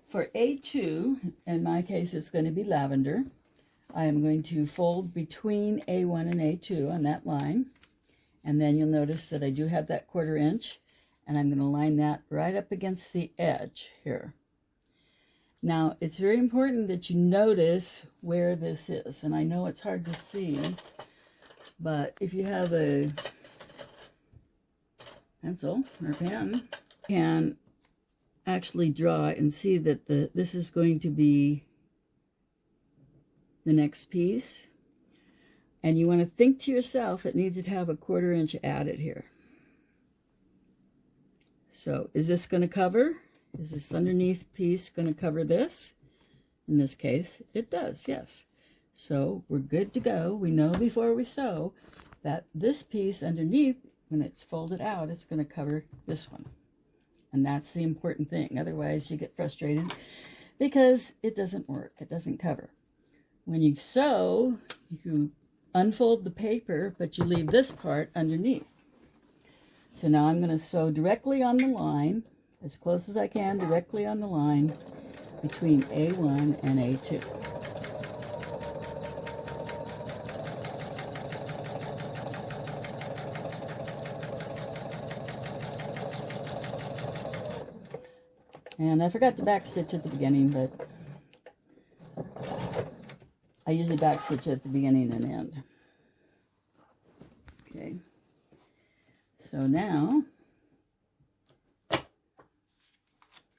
For A2, in my case it's going to be lavender, I am going to fold between A1 and A2 on that line. And then you'll notice that I do have that 1/4 inch, and I'm going to line that right up against the edge here. Now, it's very important that you notice where this is. And I know it's hard to see, but if you have a pencil or pen, you can actually draw and see that this is going to be the next piece. And you want to think to yourself, it needs to have a 1/4 inch added here. So is this going to cover? Is this underneath piece going to cover this? In this case, it does, yes. So we're good to go. We know before we sew that this piece underneath, when it's folded out, it's going to cover this one. And that's the important thing. Otherwise, you get frustrated because it doesn't work. It doesn't cover. When you sew, you unfold the paper, but you leave this part underneath. So now I'm going to sew directly on the line, as close as I can, directly on the line between A1 and A2. And I forgot to back stitch at the beginning, but I usually back stitch at the beginning and end. Okay. So now,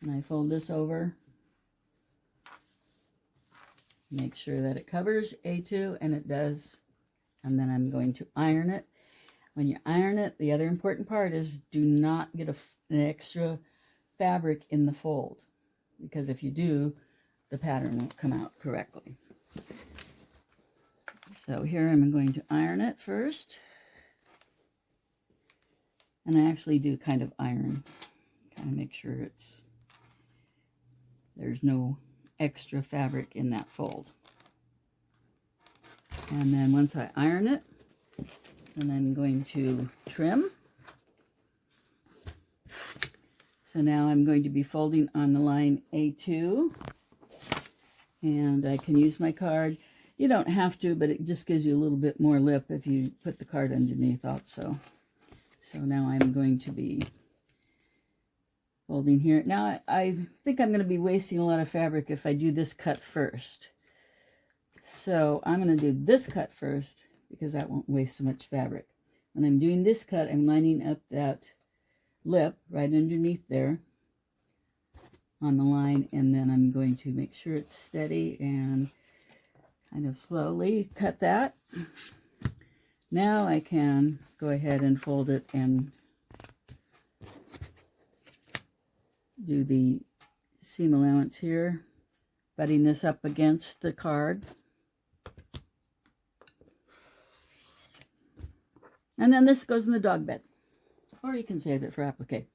and I fold this over, make sure that it covers A2, and it does, and then I'm going to iron it. When you iron it, the other important part is do not get an extra fabric in the fold, because if you do, the pattern won't come out correctly. So here I'm going to iron it first. And I actually do kind of iron, kind of make sure there's no extra fabric in that fold. And then once I iron it, then I'm going to trim. So now I'm going to be folding on the line A2, and I can use my card. You don't have to, but it just gives you a little bit more lip if you put the card underneath also. So now I'm going to be folding here. Now I think I'm going to be wasting a lot of fabric if I do this cut first. So I'm going to do this cut first because that won't waste so much fabric. When I'm doing this cut, I'm lining up that lip right underneath there on the line, and then I'm going to make sure it's steady and kind of slowly cut that. Now I can go ahead and fold it and do the seam allowance here, butting this up against the card. And then this goes in the dog bed, or you can save it for applique.